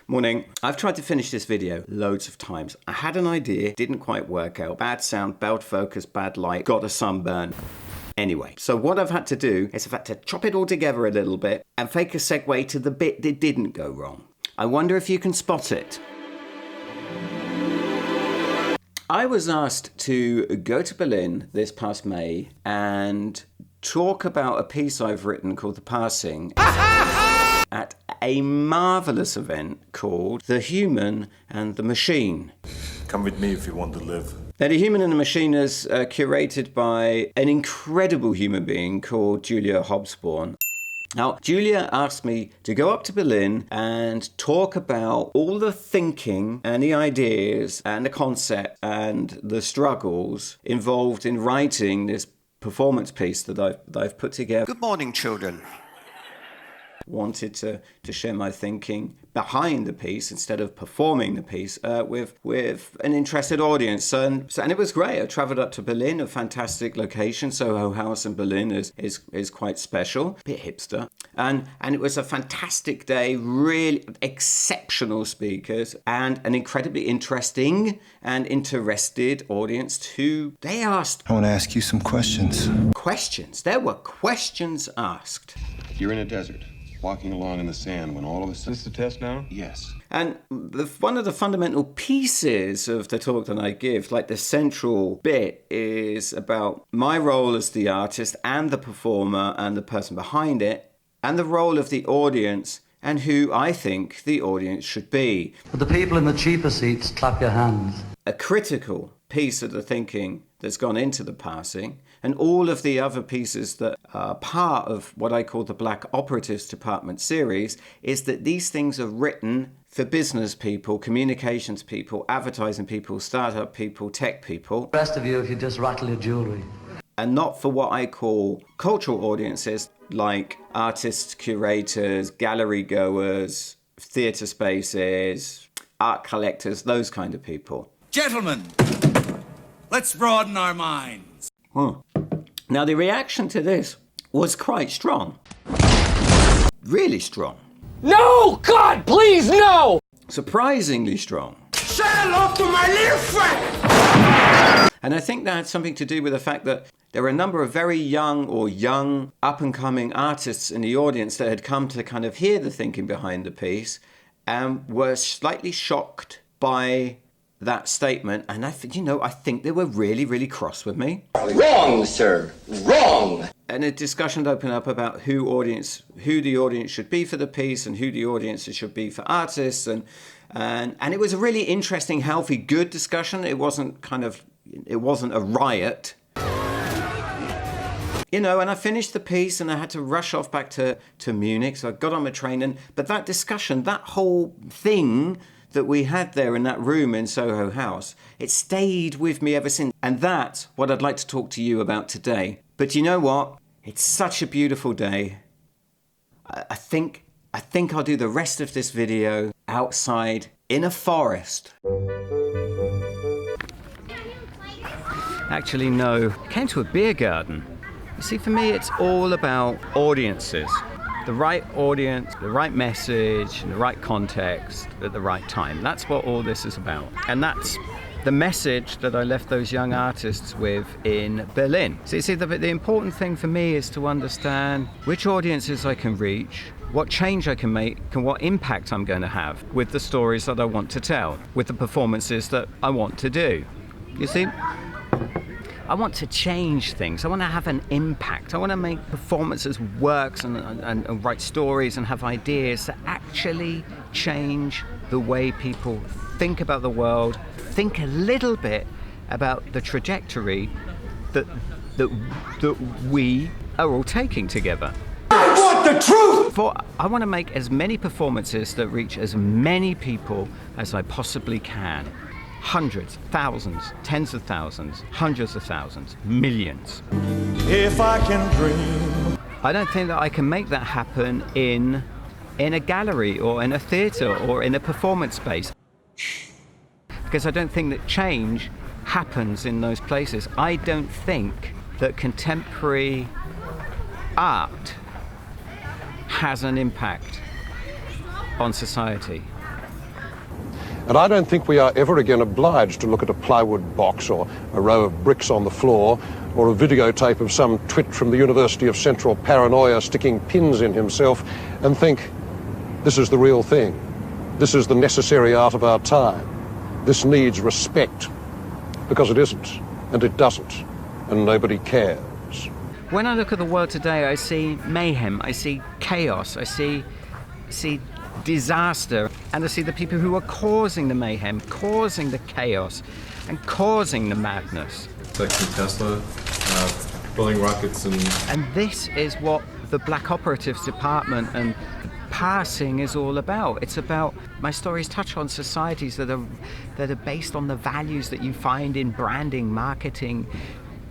Morning. I've tried to finish this video loads of times. I had an idea, didn't quite work out. Bad sound, bad focus, bad light, got a sunburn. Anyway, so what I've had to do is I've had to chop it all together a little bit and fake a segue to the bit that didn't go wrong. I wonder if you can spot it. I was asked to go to Berlin this past May and talk about a piece I've written called The Passing at a marvellous event called The Human and the Machine. Come with me if you want to live. Now, The Human and the Machine is curated by an incredible human being called Julia Hobsbawm. Now, Julia asked me to go up to Berlin and talk about all the thinking and the ideas and the concept and the struggles involved in writing this performance piece that I've put together. Good morning, children. Wanted to share my thinking behind the piece instead of performing the piece with an interested audience, and it was great. I travelled up to Berlin, a fantastic location. Soho House in Berlin is quite special, a bit hipster, and it was a fantastic day. Really exceptional speakers and an incredibly interesting and interested audience. They asked. I want to ask you some questions. Questions. There were questions asked. You're in a desert, walking along in the sand when all of a sudden... Is this the test now? Yes. And one of the fundamental pieces of the talk that I give, like the central bit, is about my role as the artist and the performer and the person behind it, and the role of the audience and who I think the audience should be. For the people in the cheaper seats, clap your hands. A critical piece of the thinking that's gone into The Passing, and all of the other pieces that are part of what I call the Black Operatives Department series, is that these things are written for business people, communications people, advertising people, startup people, tech people. The rest of you, if you just rattle your jewellery. And not for what I call cultural audiences, like artists, curators, gallery goers, theatre spaces, art collectors, those kind of people. Gentlemen, let's broaden our minds. Now, the reaction to this was quite strong. Really strong. No! God, please, no! Surprisingly strong. Say hello to my little friend! And I think that had something to do with the fact that there were a number of very young up-and-coming artists in the audience that had come to kind of hear the thinking behind the piece and were slightly shocked by that statement, and I think they were really, really cross with me. Wrong, sir. Wrong. And a discussion opened up about who the audience should be for the piece and who the audience should be for artists, and it was a really interesting, healthy, good discussion. It wasn't a riot. And I finished the piece and I had to rush off back to Munich, so I got on my train, but that discussion, that whole thing that we had there in that room in Soho House, it stayed with me ever since. And that's what I'd like to talk to you about today. But you know what? It's such a beautiful day. I think I'll do the rest of this video outside in a forest. Actually, no. Came to a beer garden. You see, for me, it's all about audiences. The right audience, the right message, the right context at the right time. That's what all this is about. And that's the message that I left those young artists with in Berlin. So you see, the important thing for me is to understand which audiences I can reach, what change I can make, and what impact I'm going to have with the stories that I want to tell, with the performances that I want to do. You see? I want to change things. I want to have an impact. I want to make performances, works, and write stories and have ideas that actually change the way people think about the world, think a little bit about the trajectory that we are all taking together. I want the truth! I want to make as many performances that reach as many people as I possibly can. Hundreds, thousands, tens of thousands, hundreds of thousands, millions. If I can dream. I don't think that I can make that happen in a gallery or in a theatre or in a performance space. Because I don't think that change happens in those places. I don't think that contemporary art has an impact on society. And I don't think we are ever again obliged to look at a plywood box or a row of bricks on the floor or a videotape of some twit from the University of Central Paranoia sticking pins in himself and think, this is the real thing. This is the necessary art of our time. This needs respect. Because it isn't, and it doesn't, and nobody cares. When I look at the world today, I see mayhem, I see chaos, I see disaster, and I see the people who are causing the mayhem, causing the chaos, and causing the madness. Like Tesla, building rockets And this is what the Black Operatives department and passing is all about. It's about, my stories touch on societies that are based on the values that you find in branding, marketing,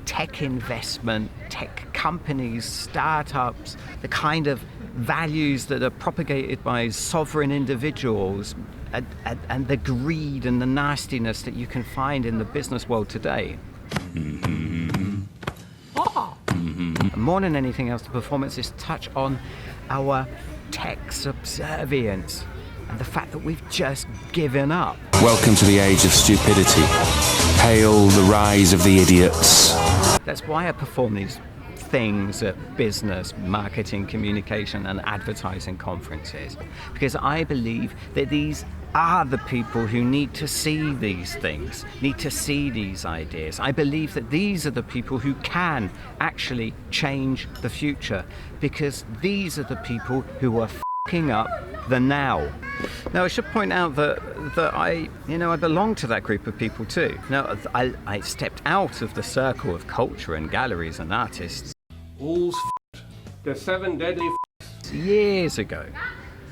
tech investment, tech companies, startups, the kind of values that are propagated by sovereign individuals, and the greed and the nastiness that you can find in the business world today. More than anything else, the performances touch on our tech subservience and the fact that we've just given up. Welcome to the age of stupidity. Hail the rise of the idiots. That's why I perform these things at business, marketing, communication and advertising conferences, because I believe that these are the people who need to see these things, need to see these ideas. I believe that these are the people who can actually change the future, because these are the people who are f***ing up the now. Now, I should point out that I belong to that group of people too. Now, I stepped out of the circle of culture and galleries and artists All's the 7 deadly years ago.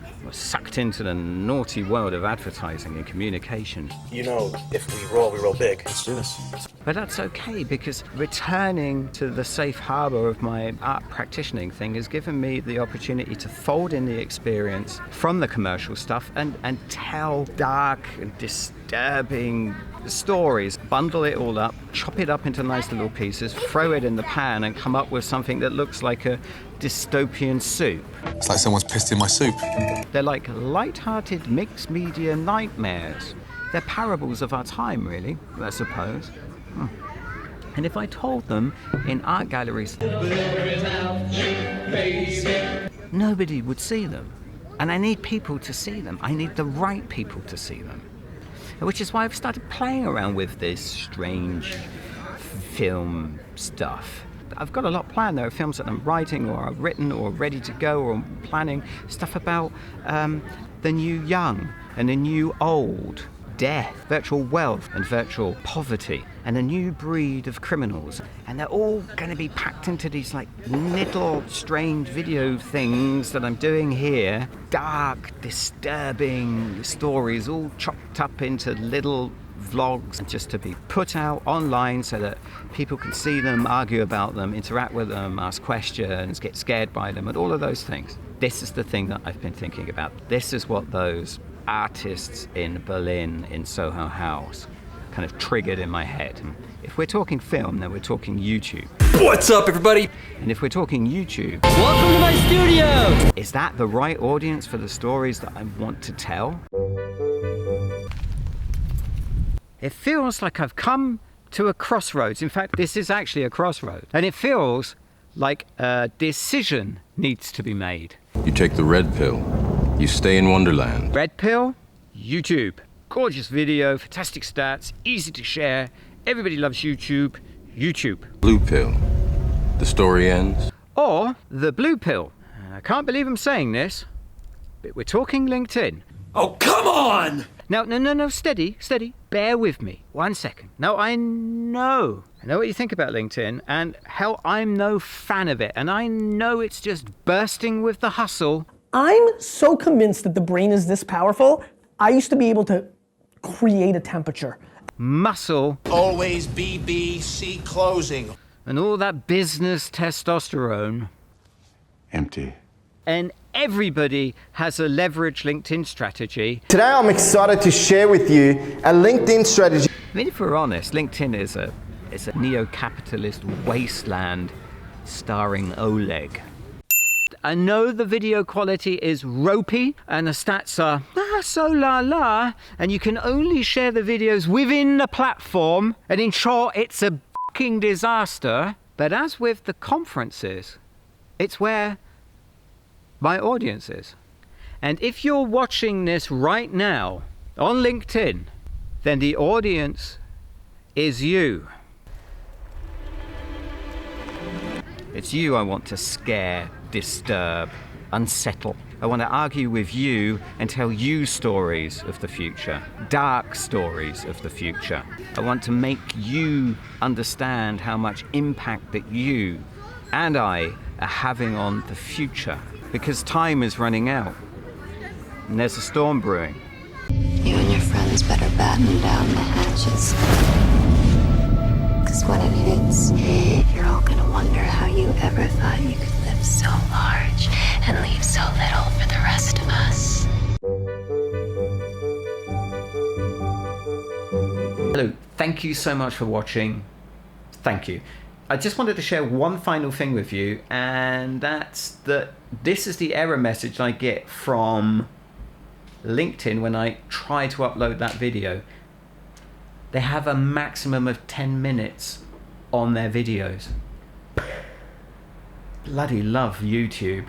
I was sucked into the naughty world of advertising and communication. You know, if we roll big. Let's do this. But that's okay, because returning to the safe harbor of my art practicing thing has given me the opportunity to fold in the experience from the commercial stuff and tell dark and disturbing stories, bundle it all up, chop it up into nice little pieces, throw it in the pan and come up with something that looks like a dystopian soup. It's like someone's pissed in my soup. They're like light-hearted mixed media nightmares. They're parables of our time, really, I suppose. And if I told them in art galleries, nobody would see them. And I need people to see them. I need the right people to see them. Which is why I've started playing around with this strange film stuff. I've got a lot planned. There are films that I'm writing or I've written or ready to go or I'm planning. Stuff about the new young and the new old, death, virtual wealth and virtual poverty, and a new breed of criminals. And they're all going to be packed into these like little strange video things that I'm doing here. Dark, disturbing stories all chopped up into little vlogs, just to be put out online so that people can see them, argue about them, interact with them, ask questions, get scared by them, and all of those things. This is the thing that I've been thinking about. This is what those artists in Berlin, in Soho House, kind of triggered in my head. If we're talking film, then we're talking YouTube. What's up, everybody? And if we're talking YouTube, welcome to my studio! Is that the right audience for the stories that I want to tell? It feels like I've come to a crossroads. In fact, this is actually a crossroad. And it feels like a decision needs to be made. You take the red pill. You stay in Wonderland. Red pill, YouTube. Gorgeous video, fantastic stats, easy to share. Everybody loves YouTube. YouTube. Blue pill. The story ends. Or the blue pill. I can't believe I'm saying this, but we're talking LinkedIn. Oh, come on! No, steady. Bear with me. 1 second. No, I know what you think about LinkedIn, and hell, I'm no fan of it. And I know it's just bursting with the hustle. I'm so convinced that the brain is this powerful. I used to be able to create a temperature. Muscle. Always BBC closing. And all that business testosterone. Empty. And everybody has a leverage LinkedIn strategy. Today I'm excited to share with you a LinkedIn strategy. I mean, if we're honest, LinkedIn is a neo-capitalist wasteland starring Oleg. I know the video quality is ropey and the stats are so la la, and you can only share the videos within the platform, and in short, it's a fucking disaster. But as with the conferences, it's where my audience is. And if you're watching this right now on LinkedIn, then the audience is you. It's you I want to scare, disturb, unsettle. I want to argue with you and tell you stories of the future, dark stories of the future. I want to make you understand how much impact that you and I are having on the future, because time is running out and there's a storm brewing. You and your friends better batten down the hatches. Because when it hits, you're all gonna wonder how you ever thought you could live so large and leave so little for the rest of us. Hello, thank you so much for watching. Thank you. I just wanted to share one final thing with you, and that's that this is the error message I get from LinkedIn when I try to upload that video. They have a maximum of 10 minutes on their videos. Bloody love YouTube.